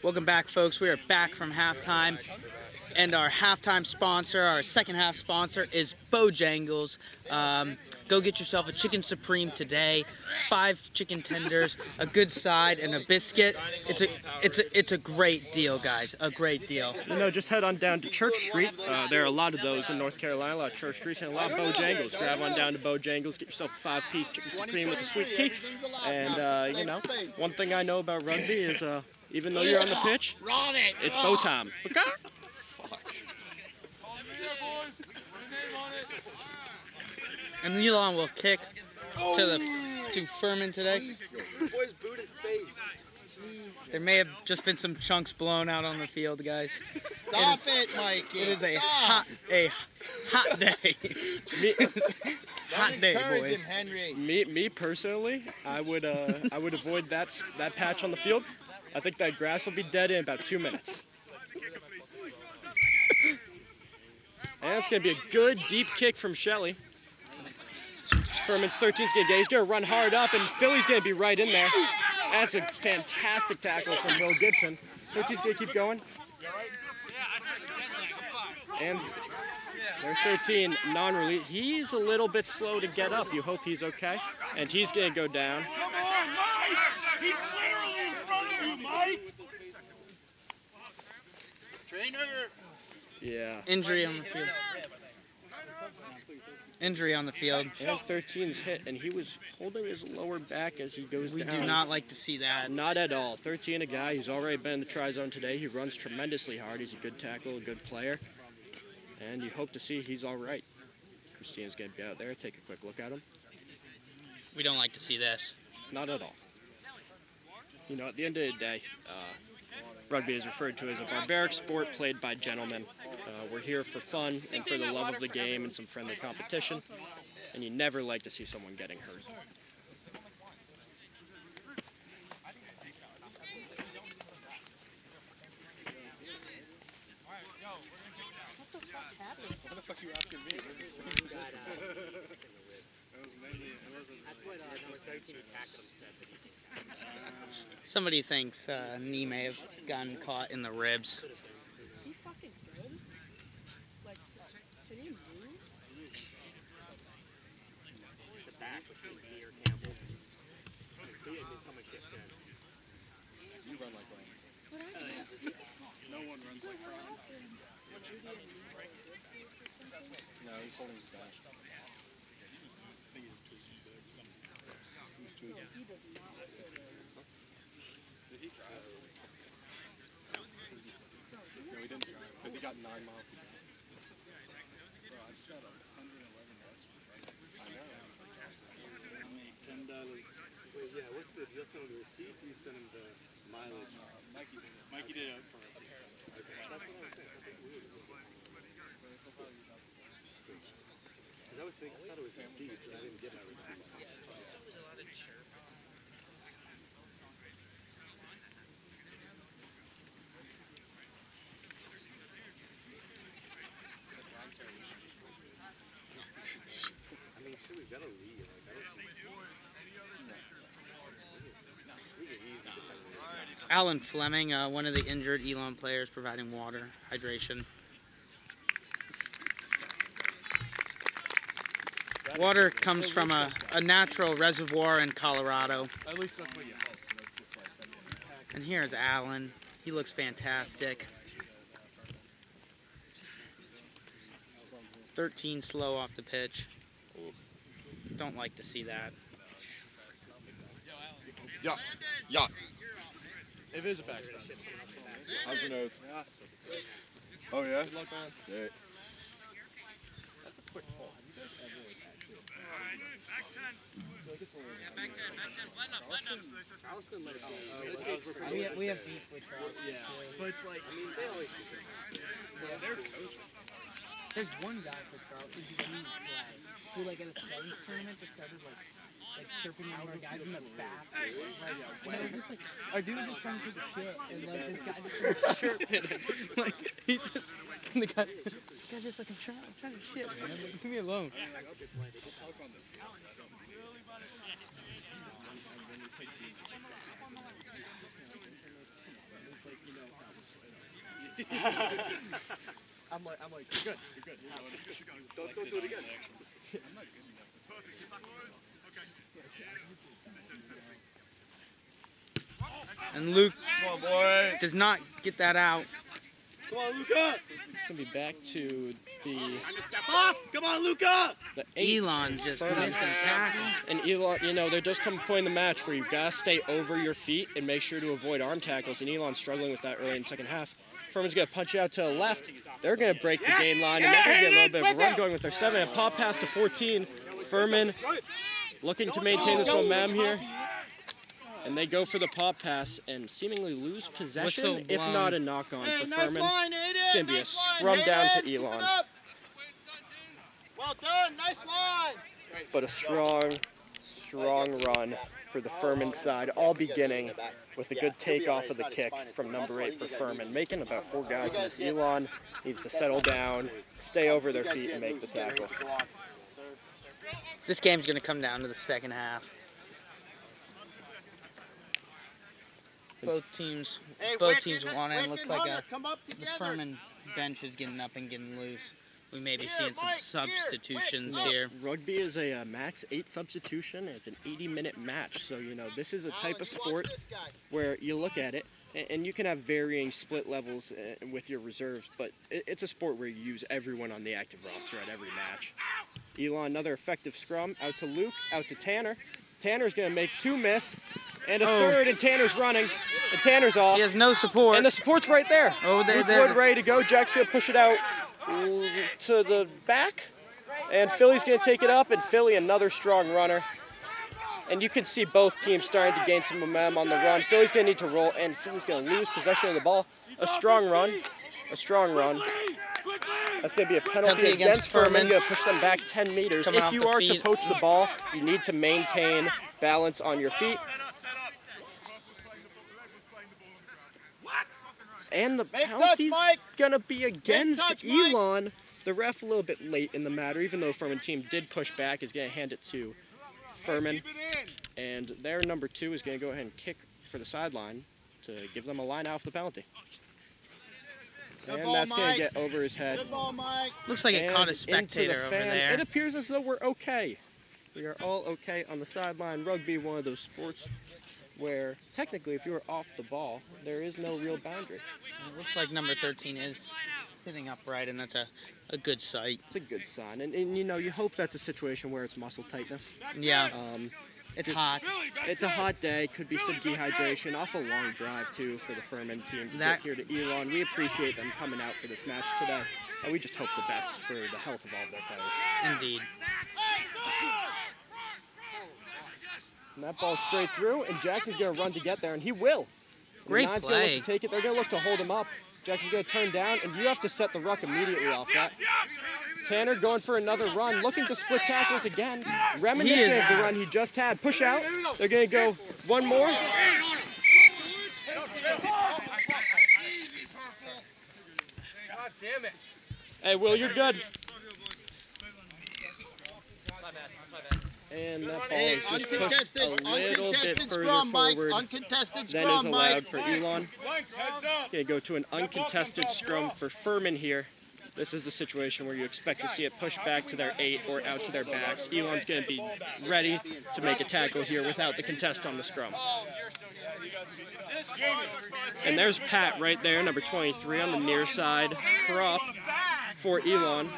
Welcome back, folks. We are back from halftime, and our halftime sponsor, our second half sponsor, is Bojangles. Go get yourself a chicken supreme today, 5 chicken tenders, a good side, and a biscuit. It's a great deal, guys. A great deal. Just head on down to Church Street. There are a lot of those in North Carolina, a lot of Church Streets, and a lot of Bojangles. Grab on down to Bojangles, get yourself a 5-piece chicken supreme with a sweet tea. And, one thing I know about rugby is even though you're on the pitch, it's bow time. Okay? And Elon will kick to Furman today. Boy's booted face. There may have just been some chunks blown out on the field, guys. Stop it, Mikey. It is a hot day. Hot day, boys. Henry. Me personally, I would avoid that patch on the field. I think that grass will be dead in about 2 minutes. And it's going to be a good deep kick from Shelley. Furman's 13's going to get. He's going to run hard up, and Philly's going to be right in there. That's a fantastic tackle from Will Gibson. 13's going to keep going. And there's 13 non-release. He's a little bit slow to get up. You hope he's okay. And he's going to go down. Come on, Mike! He's literally in front of you, Mike! Trainer! Yeah. Injury on the field. Injury on the field. And 13's hit, and he was holding his lower back as he goes We down. do not like to see that. Not at all. 13, a guy who's already been in the try zone today. He runs tremendously hard. He's a good tackle, a good player. And you hope to see he's all right. Christina's going to be out there. Take a quick look at him. We don't like to see this. Not at all. At the end of the day, rugby is referred to as a barbaric sport played by gentlemen. We're here for fun and for the love of the game and some friendly competition. And you never like to see someone getting hurt. What the fuck you asking me? That's what number 13 attacked him said. Somebody thinks knee may have gotten caught in the ribs. Is he fucking good? Like, can he move? It's a back with his knee or Campbell. Someone ships in. You run like Ryan. No one runs like Ryan. No, he's holding his back. I think he's too big. He's too big. Did he try? No, he didn't try. Because he got 9 miles per hour. Bro, I just got 111 yards. I know. $10. Wait, yeah, what's the deal? Send him the receipts or you send him the mileage? Mikey did it for us. Because I thought it was receipts and I didn't get my receipts. I mean, sure, we've got a lead. Like, I don't think so. We get easy defending. Alan Fleming, one of the injured Elon players, providing water, hydration. Water comes from a natural reservoir in Colorado. At least that's what you hope. And here's Alan. He looks fantastic. 13 slow off the pitch. Don't like to see that. Yeah. Yeah. If it is a back stop. How's your nose? Oh, yeah? Good luck, man. Yeah. That's a quick pull. Have you guys ever attached it? Alston let it go. We have beef with Trout. Yeah. But it's like, I mean, they always There's one guy for Trout who's a huge play. Who, like, at a sevens tournament, just started, like chirping our guys in the back. Our dude was just trying to take a shit, and like this guy just started chirping him. Like he just, and the guy's just like, I'm trying to shit, man. Like, leave me alone. I'm like, you're good, you're good. Don't do it again. And Luke Come on, boy. does not get that out. Come on, Luca. It's gonna be back to the Come on, Luca. 8. Elon just Furman. missing tackle. And Elon, you know, there does come a point in the match where you've got to stay over your feet and make sure to avoid arm tackles. And Elon's struggling with that early in the second half. Furman's going to punch it out to the left. They're going to break the gain line, and they're going to get a little bit of a run going with their 7. A pop pass to 14. Furman looking to maintain this momentum here. And they go for the pop pass and seemingly lose possession, Whistle if blown. not a knock-on for Furman. It's going to be a Nice line, scrum down Hayden. to Elon. Well done, nice line. But a strong run for the Furman side, all beginning with a good takeoff of the kick from number 8 for Furman, making about 4 guys in this. Elon needs to settle down, stay over their feet, and make the tackle. This game's going to come down to the second half. Both teams want it. Looks like the Furman bench is getting up and getting loose. We may be seeing some substitutions here. Rugby is a max 8 substitution. It's an 80-minute match. So, you know, this is a type of sport where you look at it, and you can have varying split levels with your reserves, but it's a sport where you use everyone on the active roster at every match. Elon, another effective scrum, out to Luke, out to Tanner. Tanner's going to make 2 miss, and a third, and Tanner's running, and Tanner's off. He has no support. And the support's right there. Oh, Luke there. Wood ready to go. Jack's going to push it out to the back, and Philly's going to take it up, and Philly, another strong runner. And you can see both teams starting to gain some momentum on the run. Philly's going to need to roll, and Philly's going to lose possession of the ball. A strong run. That's going to be a penalty against Furman. Going to push them back 10 meters. Coming If off you the are feet. to poach the ball, you need to maintain balance on your feet. And the penalty's going to be against Elon. The ref a little bit late in the matter, even though Furman team did push back, is going to hand it to Furman. And their number 2 is going to go ahead and kick for the sideline to give them a line out for the penalty. And that's going to get over his head. Good ball, Mike. Looks like it And caught a into the spectator over fan. there. It appears as though we're okay. We are all okay on the sideline. Rugby, one of those sports where technically if you were off the ball, there is no real boundary. It looks like number 13 is sitting upright, and that's a good sight. It's a good sign. And you know, you hope that's a situation where it's muscle tightness. Yeah, it's hot. It's a hot day. Could be some dehydration. Awful long drive, too, for the Furman team to That- get here to Elon. We appreciate them coming out for this match today. And we just hope the best for the health of all of their players. Indeed. And that ball's straight through, and Jackson's going to run to get there, and he will. And Great the nine's play. Gonna look to take it. They're going to look to hold him up. Jackson's going to turn down, and you have to set the ruck immediately off that. Tanner going for another run, looking to split tackles again. Reminiscent of the run he just had. Push out. They're going to go one more. God damn it. Hey, Will, you're good. And that ball Hey, is just pushed a little bit uncontested further scrum, Mike. forward Uncontested than is scrum, allowed Mike. for Elon. Going to go to an uncontested scrum for Furman here. This is the situation where you expect to see it pushed back to their 8 or out to their backs. Elon's going to be ready to make a tackle here without the contest on the scrum. And there's Pat right there, number 23 on the near side prop for Elon.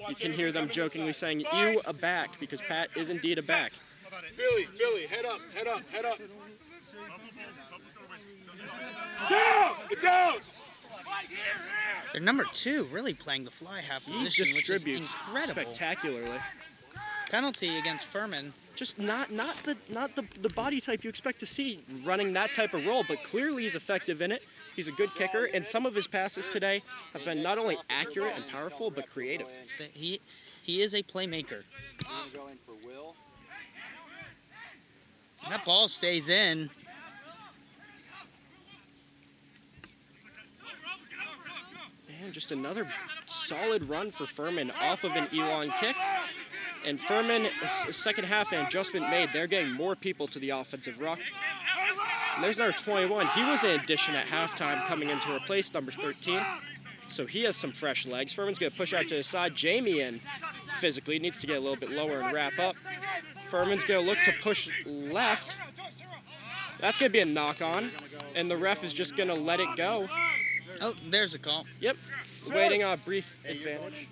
You can hear them jokingly saying, "You a back," because Pat is indeed a back. Philly, head up. Down! Down! Their number 2 really playing the fly half He position, which is distributes incredible. spectacularly. Penalty against Furman. Just not the body type you expect to see running that type of role, but clearly he's effective in it. He's a good kicker, and some of his passes today have been not only accurate and powerful, but creative. He is a playmaker. And that ball stays in. And just another solid run for Furman off of an Elon kick. And Furman, it's second half and adjustment made. They're getting more people to the offensive ruck. And there's number 21. He was in addition at halftime coming in to replace number 13. So he has some fresh legs. Furman's going to push out to his side. Jamie in physically needs to get a little bit lower and wrap up. Furman's going to look to push left. That's going to be a knock-on. And the ref is just going to let it go. Oh, there's a call. Yep. Waiting on a brief advantage.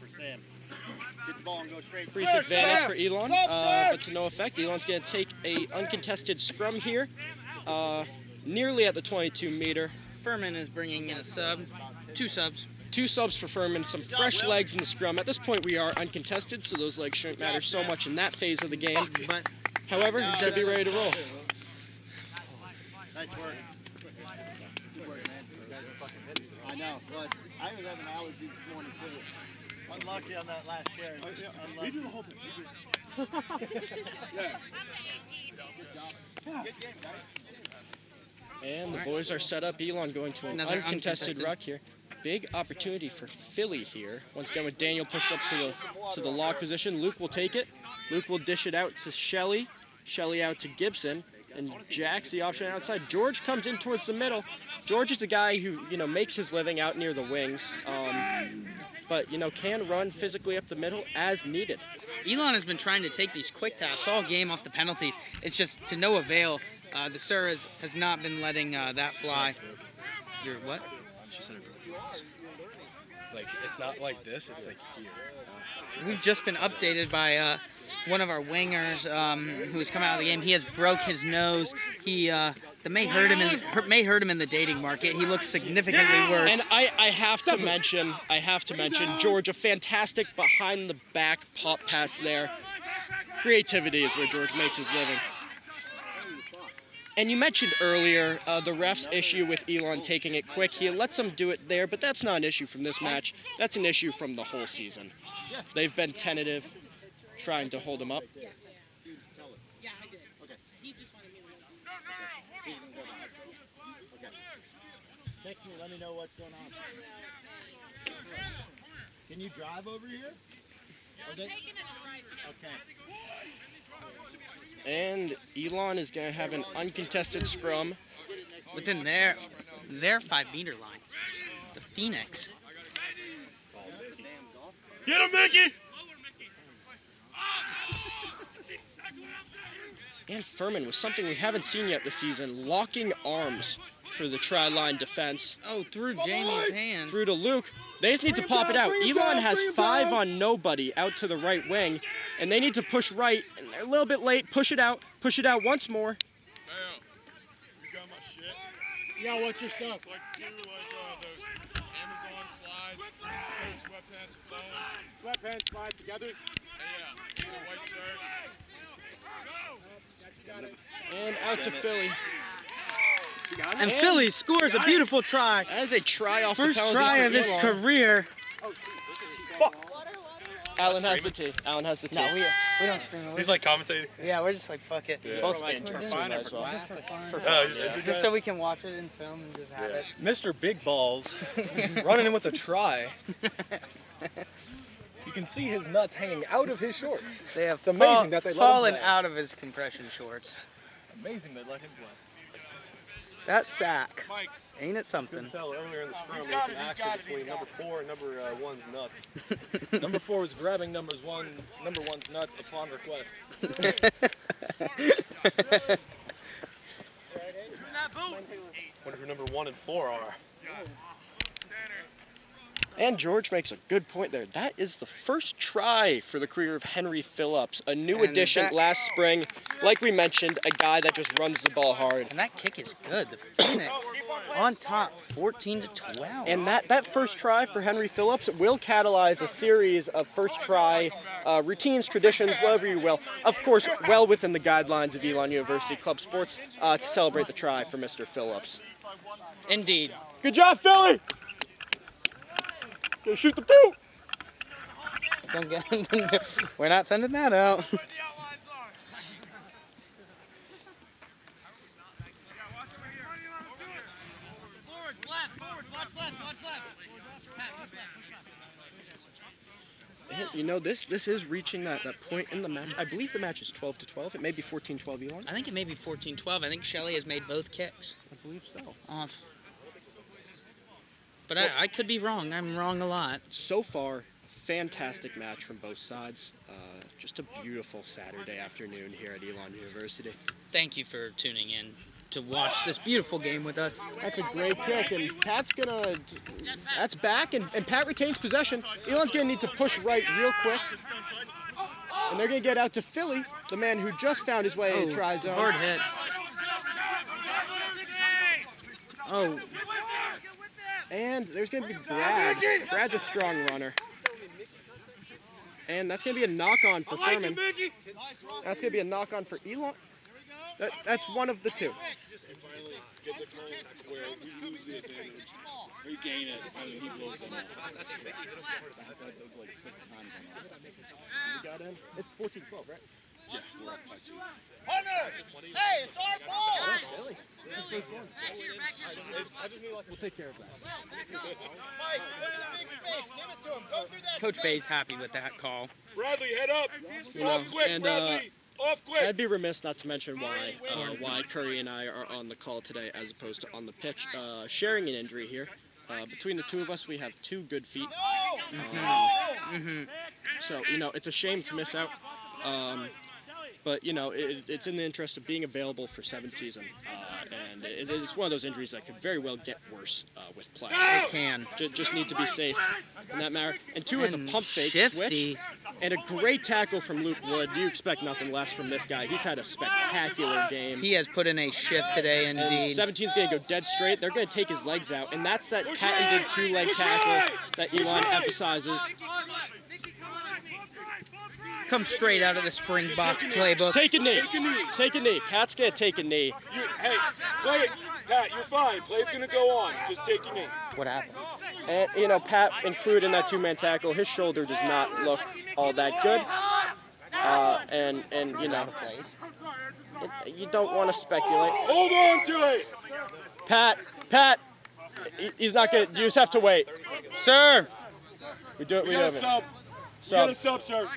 Get the ball and go straight. Brief advantage for Elon, but to no effect. Elon's going to take a uncontested scrum here, nearly at the 22-meter. Furman is bringing in a sub. 2 subs. 2 subs for Furman, some fresh legs in the scrum. At this point, we are uncontested, so those legs shouldn't matter so much in that phase of the game. But however, should be ready to roll. Nice work. Good work, man. You guys are fucking hitting. I know. Well, I was having an allergy this morning, too. Unlucky on that last carry. We do the whole thing. Good game, guys. And the boys are set up. Elon going to an Another uncontested ruck here. Big opportunity for Philly here. Once again with Daniel pushed up to the lock position. Luke will take it. Luke will dish it out to Shelley. Shelley out to Gibson. And Jack's the option outside. George comes in towards the middle. George is a guy who, makes his living out near the wings. But, can run physically up the middle as needed. Elon has been trying to take these quick taps all game off the penalties. It's just to no avail. The Sir has not been letting that fly. Your what? She said it broke. Like, it's not like this, it's like here. We've just been updated by one of our wingers who's come out of the game. He has broke his nose. He that may hurt him in the dating market. He looks significantly worse. And I have to mention George, a fantastic behind the back pop pass there. Creativity is where George makes his living. And you mentioned earlier the ref's issue with Elon taking it quick. He lets him do it there, but that's not an issue from this match. That's an issue from the whole season. They've been tentative, trying to hold him up. Yeah, I did. Okay. He just wanted me to know. Okay. Text me, let me know what's going on. Can you drive over here? Okay. And Elon is going to have an uncontested scrum. Within their 5-meter line. The Phoenix. Get him, Mickey! And Furman was something we haven't seen yet this season, locking arms for the tri-line defense. Oh, through Jamie's hand. Through to Luke. They just need to pop it out. Elon has 5 on nobody out to the right wing, and they need to push right, and they're a little bit late. Push it out once more. Damn. You got my shit? Yeah, what's your stuff? Like those Amazon slides, those sweatpants flowing. Sweatpants slide together. Yeah, the white shirt. And out to Philly. And Philly scores a beautiful try. As a try off First the penalty try for of his Elon. career. Alan has the tee. Alan has the tee. No, we don't scream. He's like commentating. Yeah, we're just like, fuck it. Both interns might as well. Just so we can watch it in film and just have it. Mr. Big Balls running in with a try. You can see his nuts hanging out of his shorts. They have It's amazing that they let him fallen play. out of his compression shorts. Amazing they let him play. That sack. Ain't it something? Tell earlier in the scrum there was an action between number 4 and number 1's nuts. Number 4 was grabbing number 1's nuts upon request. Wonder who number 1 and 4 are. And George makes a good point there. That is the first try for the career of Henry Phillips, a new addition last spring. Like we mentioned, a guy that just runs the ball hard. And that kick is good. The Phoenix on top, 14-12. And that first try for Henry Phillips will catalyze a series of first try routines, traditions, whatever you will. Of course, well within the guidelines of Elon University Club Sports to celebrate the try for Mr. Phillips. Indeed. Good job, Philly! Go shoot the two! Don't get. We're not sending that out. You know, this is reaching that point in the match. I believe the match is 12-12. It may be 14-12, Elon. I think it may be 14-12. I think Shelley has made both kicks. I believe so. Off. But I could be wrong. I'm wrong a lot. So far, fantastic match from both sides. Just a beautiful Saturday afternoon here at Elon University. Thank you for tuning in to watch this beautiful game with us. That's a great kick, and that's back, and Pat retains possession. Elon's gonna need to push right real quick. And they're gonna get out to Philly, the man who just found his way in try zone. Hard hit. Oh. And there's gonna be Brad. Brad's a strong runner. And that's gonna be a knock-on for Furman. That's gonna be a knock-on for Elon. That's one of the two. It finally gets a contact where we lose the advantage. We gain it, and he blows them off. That was like 6 times on that. We got in. It's 14-12, right? Yeah, we're up by 2. Hunter! Hey, it's our ball! Really? We'll take care of that. Mike, put it in the big space. Give it to him. Go through that Coach space. Bay's happy with that call. Bradley, head up! You know, Off quick, and, Bradley! Off quick! I'd be remiss not to mention why Curry and I are on the call today as opposed to on the pitch. Sharing an injury here. Between the two of us, we have 2 good feet. So, you know, it's a shame to miss out. But, you know, it's in the interest of being available for 7th season. And it's one of those injuries that could very well get worse with play. It can. Just need to be safe in that matter. And 2 is a And pump fake shifty. switch. And a great tackle from Luke Wood. You expect nothing less from this guy. He's had a spectacular game. He has put in a shift today, And indeed. 17's going to go dead straight. They're going to take his legs out. And that's that patented 2-leg tackle that Elon emphasizes. Come straight out of the Springboks playbook. Take a knee. Take a knee. Pat's going to take a knee. Hey, play it! Pat, you're fine. Play's gonna go on. Just take your knee. What happened? And, you know, Pat included in that 2-man tackle. His shoulder does not look all that good. And you know, you don't want to speculate. Hold on to it! Pat, he's not going to, you just have to wait. Sir! We do it, We we got a have it. sub. We got a sub, sir.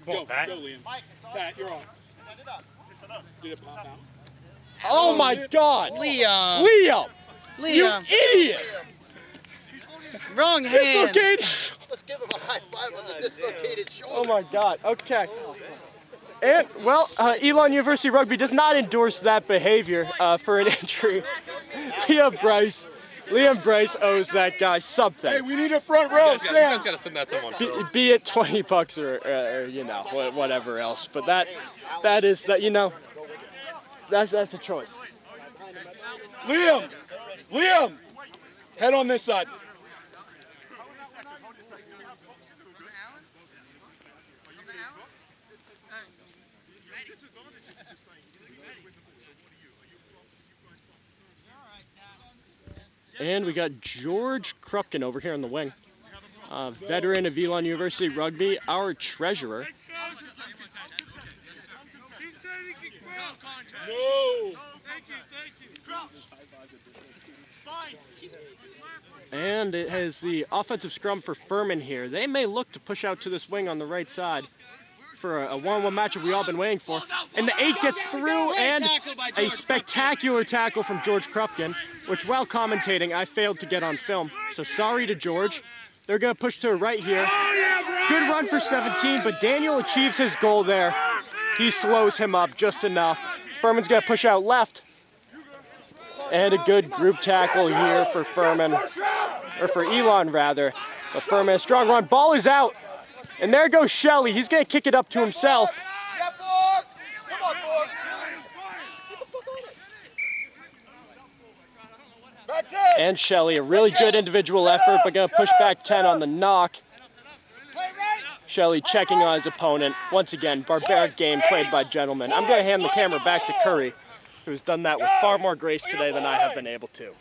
Go, Pat. go, Liam. Pat, you're on. Did it pop out? Oh my God! Liam. Liam! You Liam. idiot! Wrong hand. Dislocated! Let's give him a high five on the dislocated shoulder. Oh my God, okay. And, well, Elon University Rugby does not endorse that behavior for an injury. Liam Bryce owes that guy something. Hey, we need a front row, You Sam. guys gotta send that to someone. Be it $20 or you know, whatever else. But that is, you know, that's a choice. Liam! Head on this side. And we got George Krupkin over here on the wing. Veteran of Elon University Rugby, our treasurer. No! And it has the offensive scrum for Furman here. They may look to push out to this wing on the right side for a 1-1 matchup we've all been waiting for. And the 8 gets through, and a spectacular tackle from George Krupkin, which while commentating, I failed to get on film. So sorry to George. They're going to push to the right here. Good run for 17, but Daniel achieves his goal there. He slows him up just enough. Furman's going to push out left. And a good group tackle here for Furman, or for Elon rather. But Furman, a strong run. Ball is out. And there goes Shelley. He's going to kick it up to himself. And Shelley, a really good individual effort, but going to push back 10 on the knock. Shelley checking on his opponent. Once again, barbaric game played by gentlemen. I'm going to hand the camera back to Curry, who's done that with far more grace today than I have been able to.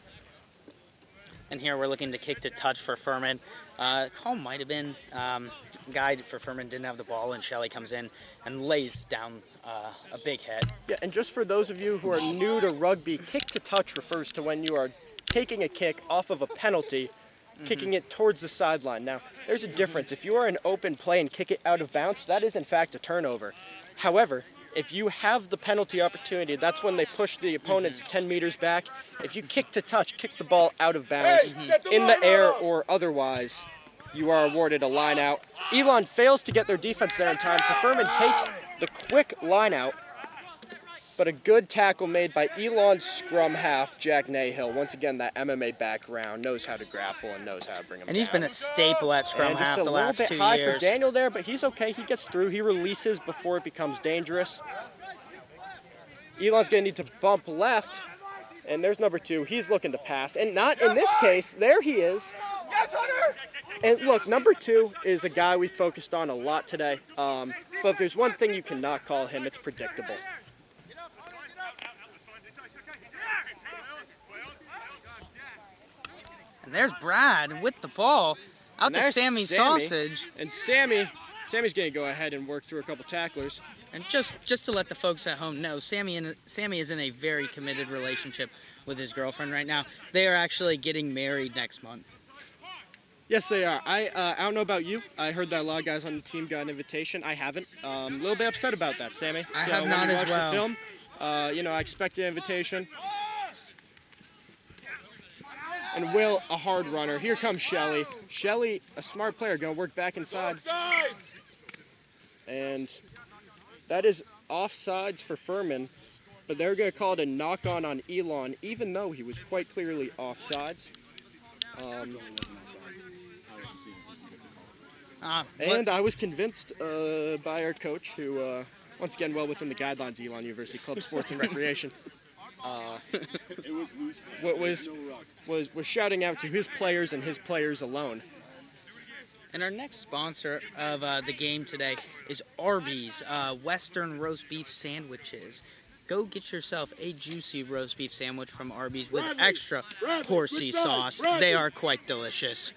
And here we're looking to kick to touch for Furman. Call might have been guy for Furman didn't have the ball, and Shelley comes in and lays down a big hit. Yeah, and just for those of you who are new to rugby, kick to touch refers to when you are taking a kick off of a penalty kicking it towards the sideline. Now, there's a difference. If you are an open play and kick it out of bounds, that is in fact a turnover. However, if you have the penalty opportunity, that's when they push the opponents 10 meters back. If you kick to touch, kick the ball out of bounds, in the air or otherwise, you are awarded a line out. Elon fails to get their defense there in time, so Furman takes the quick line out. But a good tackle made by Elon's scrum half, Jack Nahill. Once again, that MMA background, knows how to grapple and knows how to bring him And he's down. been a staple at scrum half the last 2 just a little bit high years. for Daniel there, but he's okay. He gets through. He releases before it becomes dangerous. Elon's going to need to bump left, and there's number 2. He's looking to pass, and not in this case. There he is. And look, number 2 is a guy we focused on a lot today. But if there's one thing you cannot call him, it's predictable. And there's Brad with the ball. Out to there's Sammy Sammy. Sausage. And Sammy's going to go ahead and work through a couple tacklers. And just to let the folks at home know, Sammy is in a very committed relationship with his girlfriend right now. They are actually getting married next month. Yes, they are. I don't know about you. I heard that a lot of guys on the team got an invitation. I haven't. A little bit upset about that, Sammy. I So have when not you as watch well. The film, I expected an invitation. And Will, a hard runner. Here comes Shelly. Shelly, a smart player, going to work back inside. And that is offsides for Furman, but they're going to call it a knock-on on Elon, even though he was quite clearly offsides. And I was convinced by our coach, who, once again, well within the guidelines of Elon University Club Sports and Recreation, was shouting out to his players and his players alone. And our next sponsor of the game today is Arby's Western Roast Beef Sandwiches. Go get yourself a juicy roast beef sandwich from Arby's with extra horsey sauce. They are quite delicious.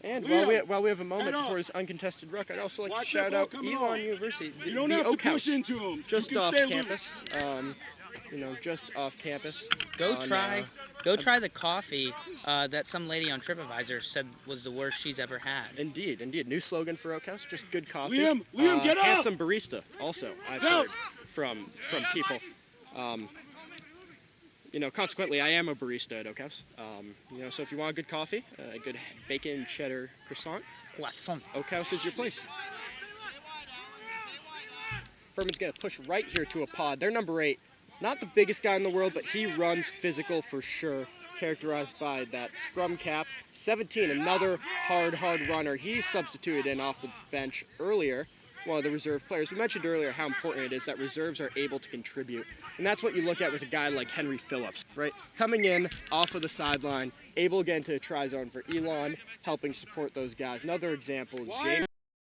And while we have a moment before his uncontested ruck, I'd also like to shout out Elon University. You don't have to push into him. Just off campus. Just off campus. Go try the coffee that some lady on TripAdvisor said was the worst she's ever had. Indeed. New slogan for Oak House, just good coffee. Liam, get up! Handsome barista, also, I've heard from people. Consequently, I am a barista at Oak House. So if you want good coffee, a good bacon cheddar croissant, Oak House is your place. Furman's going to push right here to a pod. They're number 8. Not the biggest guy in the world, but he runs physical for sure, characterized by that scrum cap. 17, another hard runner. He's substituted in off the bench earlier, one of the reserve players. We mentioned earlier how important it is that reserves are able to contribute. And that's what you look at with a guy like Henry Phillips, right? Coming in off of the sideline, able to get into a try zone for Elon, helping support those guys. Another example is James